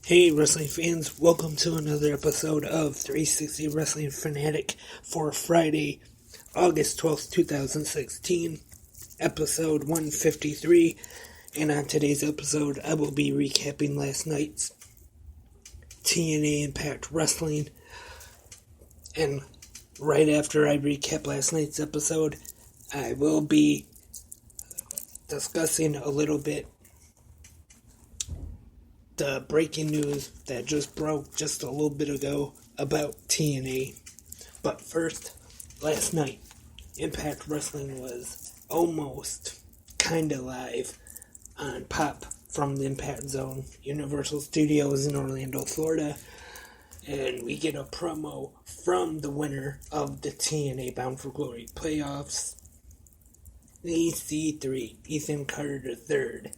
Hey wrestling fans, welcome to another episode of 360 Wrestling Fanatic for Friday, August 12th, 2016, episode 153. And on today's episode, I will be recapping last night's TNA Impact Wrestling. And right after I recap last night's episode, I will be discussing a little bit the breaking news that just broke just a little bit ago about TNA. But first, last night, Impact Wrestling was almost kinda live on Pop from the Impact Zone, Universal Studios in Orlando, Florida. And we get a promo from the winner of the TNA Bound for Glory playoffs, EC3, Ethan Carter III.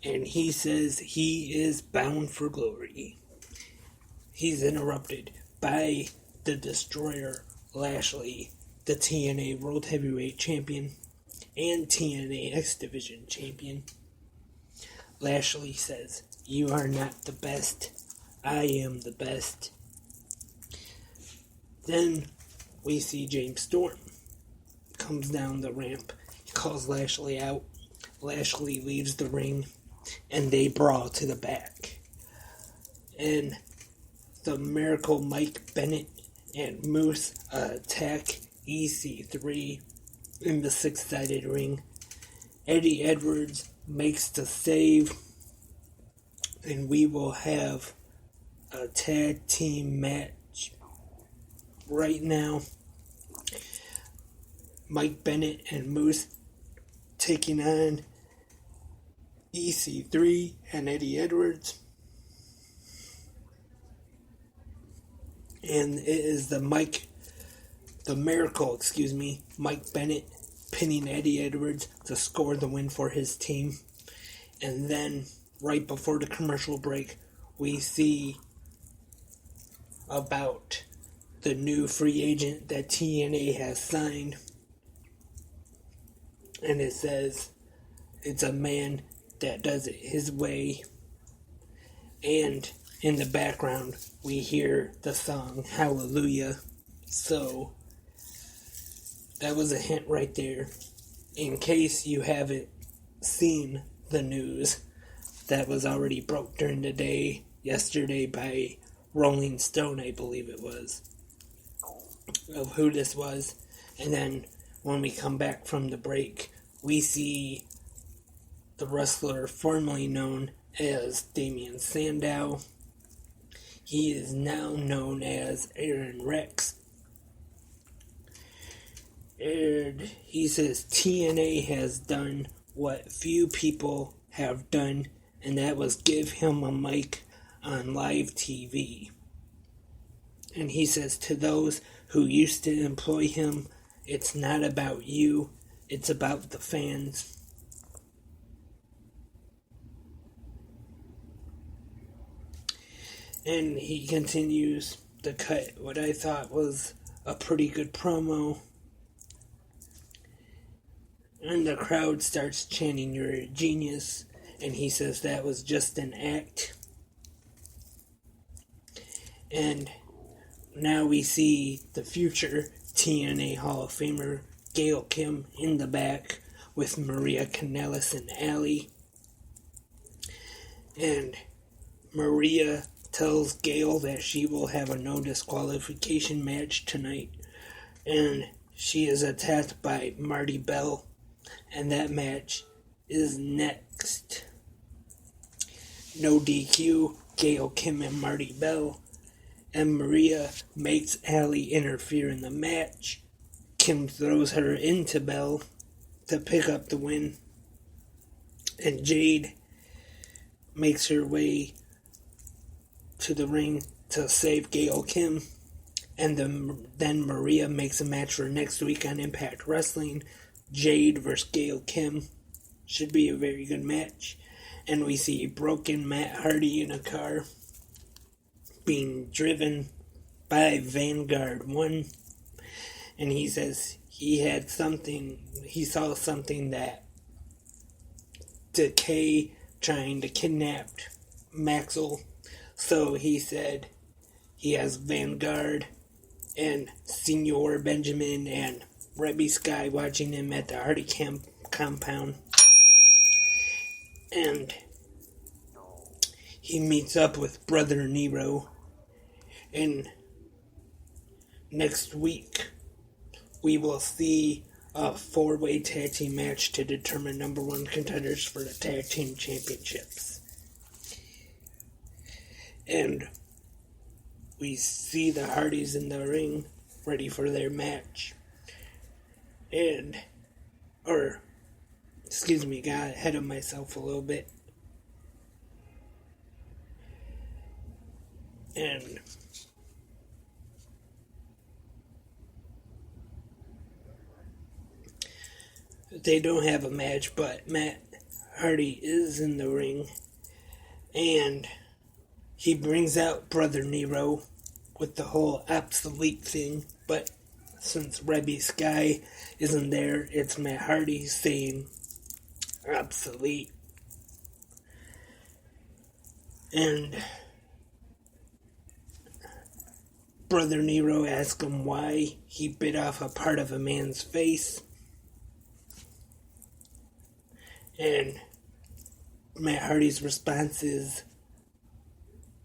And he says he is bound for glory. He's interrupted by the Destroyer Lashley, the TNA World Heavyweight Champion and TNA X Division Champion. Lashley says, "You are not the best. I am the best." Then we see James Storm comes down the ramp. He calls Lashley out. Lashley leaves the ring, and they brawl to the back. And the Miracle Mike Bennett and Moose attack EC3 in the six-sided ring. Eddie Edwards makes the save, and we will have a tag team match right now. Mike Bennett and Moose taking on EC3 and Eddie Edwards. And it is Mike Bennett pinning Eddie Edwards to score the win for his team. And then, right before the commercial break, we see about the new free agent that TNA has signed. And it says it's a man that does it his way. And in the background, we hear the song Hallelujah. So, that was a hint right there. In case you haven't seen the news that was already broke during the day, yesterday by Rolling Stone, I believe it was, of who this was. And then when we come back from the break, we see the wrestler formerly known as Damian Sandow. He is now known as Aaron Rex. And he says TNA has done what few people have done, and that was give him a mic on live TV. And he says to those who used to employ him, it's not about you, it's about the fans. And he continues to cut what I thought was a pretty good promo. And the crowd starts chanting, "You're a genius." And he says that was just an act. And now we see the future TNA Hall of Famer Gail Kim in the back with Maria Kanellis and Allie. And Maria tells Gail that she will have a no disqualification match tonight, and she is attacked by Marty Bell, and that match is next. No DQ, Gail Kim and Marty Bell, and Maria makes Allie interfere in the match. Kim throws her into Bell to pick up the win, and Jade makes her way to the ring to save Gail Kim. And then Maria makes a match for next week on Impact Wrestling. Jade versus Gail Kim. Should be a very good match. And we see broken Matt Hardy in a car being driven by Vanguard 1. And he says he saw something that Decay trying to kidnap Maxwell. So he said he has Vanguard and Senor Benjamin and Rebby Sky watching him at the Hardy Camp compound. And he meets up with Brother Nero. And next week, we will see a 4-way tag team match to determine number 1 contenders for the tag team championships. And we see the Hardys in the ring, ready for their match. Got ahead of myself a little bit. And they don't have a match, but Matt Hardy is in the ring. And he brings out Brother Nero with the whole obsolete thing, but since Rebby Sky isn't there, it's Matt Hardy saying obsolete. And Brother Nero asks him why he bit off a part of a man's face. And Matt Hardy's response is,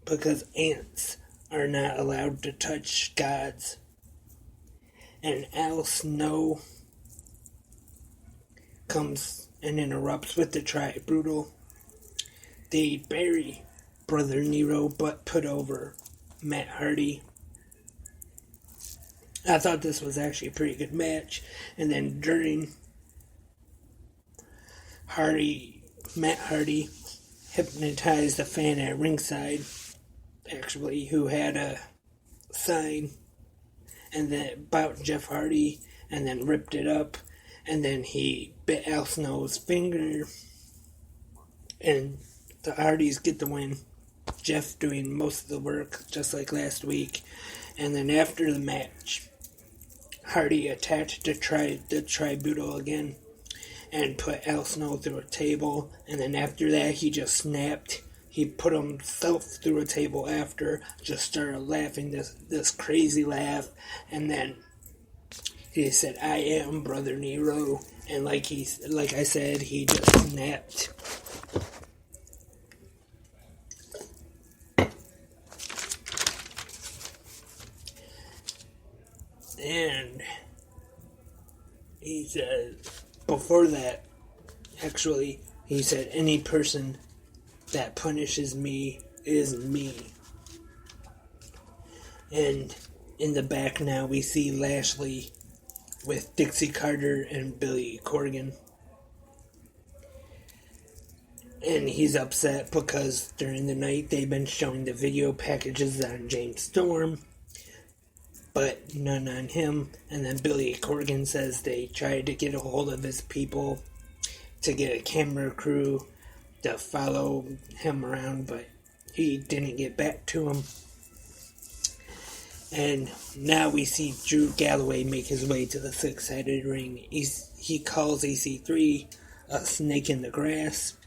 because ants are not allowed to touch gods. And Al Snow comes and interrupts with the Tri-Brutal. They bury Brother Nero but put over Matt Hardy. I thought this was actually a pretty good match. And then during Matt Hardy hypnotized a fan at ringside, actually, who had a sign and then about Jeff Hardy, and then ripped it up, and then he bit Al Snow's finger, and the Hardys get the win. Jeff doing most of the work, just like last week. And then after the match, Hardy attacked the Tri-Brutal again and put Al Snow through a table, and then after that he just snapped. He put himself through a table after, just started laughing this crazy laugh, and then he said, "I am Brother Nero," and like I said, he just snapped. And he said, before that, actually, he said, "Any person that punishes me is me." And in the back now we see Lashley with Dixie Carter and Billy Corgan. And he's upset because during the night they've been showing the video packages on James Storm, but none on him. And then Billy Corgan says they tried to get a hold of his people to get a camera crew to follow him around, but he didn't get back to him. And now we see Drew Galloway make his way to the six-sided ring. He calls EC3 a snake in the grass,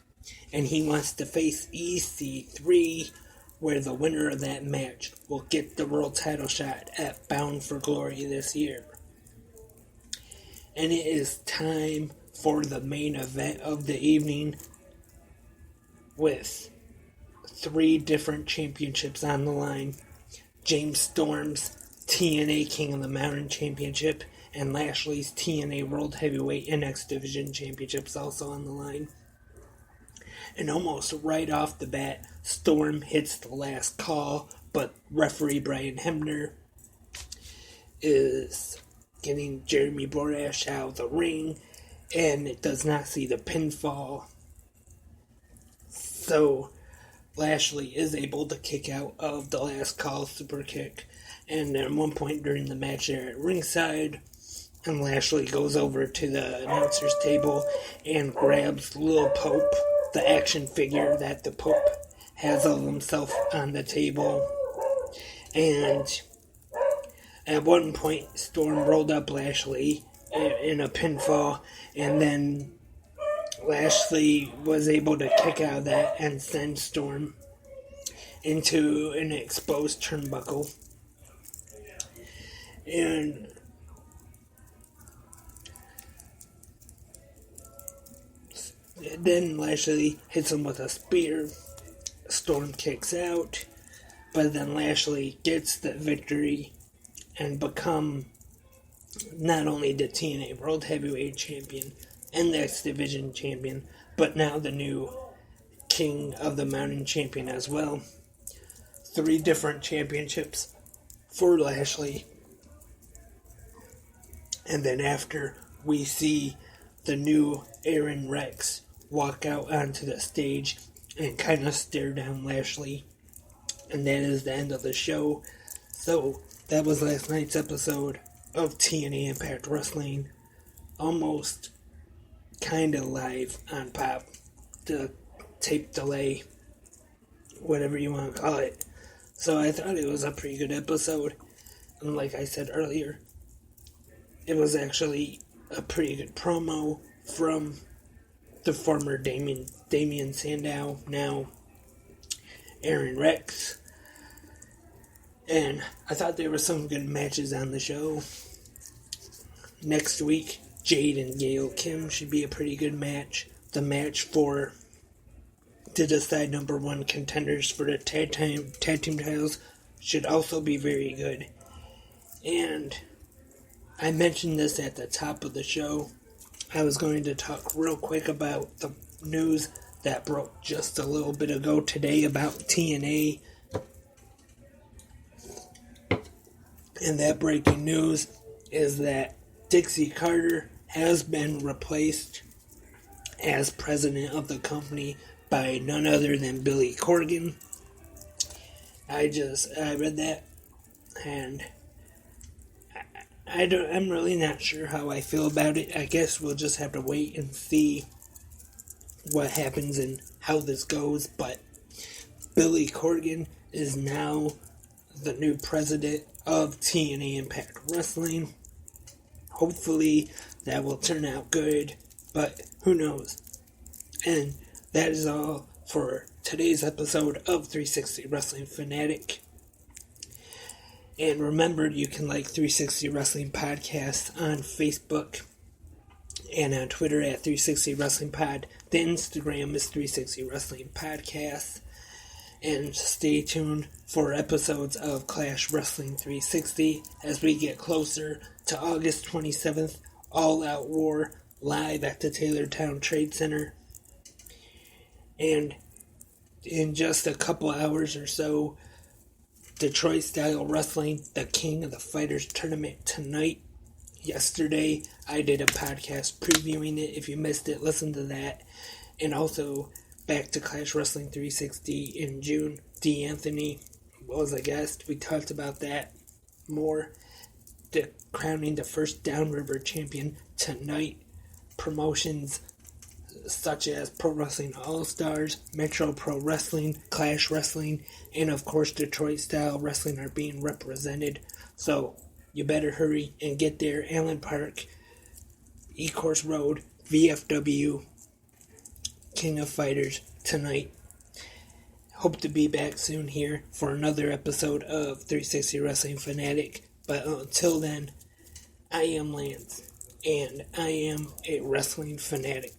and he wants to face EC3, where the winner of that match will get the world title shot at Bound for Glory this year. And it is time for the main event of the evening, with 3 different championships on the line. James Storm's TNA King of the Mountain Championship and Lashley's TNA World Heavyweight and X Division Championships also on the line. And almost right off the bat, Storm hits the last call, but referee Brian Hebner is getting Jeremy Borash out of the ring, and it does not see the pinfall. So Lashley is able to kick out of the last call super kick. And at one point during the match they're at ringside, and Lashley goes over to the announcer's table and grabs Lil Pope, the action figure that the Pope has of himself on the table. And at one point Storm rolled up Lashley in a pinfall, and then Lashley was able to kick out of that and send Storm into an exposed turnbuckle. And then Lashley hits him with a spear. Storm kicks out, but then Lashley gets the victory and become not only the TNA World Heavyweight Champion and the X Division Champion, but now the new King of the Mountain Champion as well. 3 different championships for Lashley. And then after, we see the new Aaron Rex walk out onto the stage and kind of stare down Lashley. And that is the end of the show. So, that was last night's episode of TNA Impact Wrestling. Almost kind of live on Pop. The tape delay. Whatever you want to call it. So I thought it was a pretty good episode. And like I said earlier, it was actually a pretty good promo from the former Damien Sandow, now Aaron Rex. And I thought there were some good matches on the show. Next week, Jade and Gail Kim should be a pretty good match. The match to decide number 1 contenders for the tag team titles should also be very good. And I mentioned this at the top of the show. I was going to talk real quick about the news that broke just a little bit ago today about TNA. And that breaking news is that Dixie Carter has been replaced as president of the company by none other than Billy Corgan. I read that, and I'm really not sure how I feel about it. I guess we'll just have to wait and see what happens and how this goes, but Billy Corgan is now the new president of TNA Impact Wrestling. Hopefully that will turn out good, but who knows. And that is all for today's episode of 360 Wrestling Fanatic. And remember, you can like 360 Wrestling Podcast on Facebook and on Twitter at 360 Wrestling Pod. The Instagram is 360 Wrestling Podcast. And stay tuned for episodes of Clash Wrestling 360 as we get closer to August 27th, All Out War, live at the Taylortown Trade Center. And in just a couple hours or so, Detroit Style Wrestling, the King of the Fighters tournament tonight. Yesterday, I did a podcast previewing it. If you missed it, listen to that. And also, back to Clash Wrestling 360 in June. D. Anthony was a guest. We talked about that more. Crowning the first Downriver champion tonight. Promotions such as Pro Wrestling All-Stars, Metro Pro Wrestling, Clash Wrestling, and of course Detroit Style Wrestling are being represented. So you better hurry and get there. Allen Park, Ecorse Road, VFW, King of Fighters tonight. Hope to be back soon here for another episode of 360 Wrestling Fanatic. But until then, I am Lance, and I am a wrestling fanatic.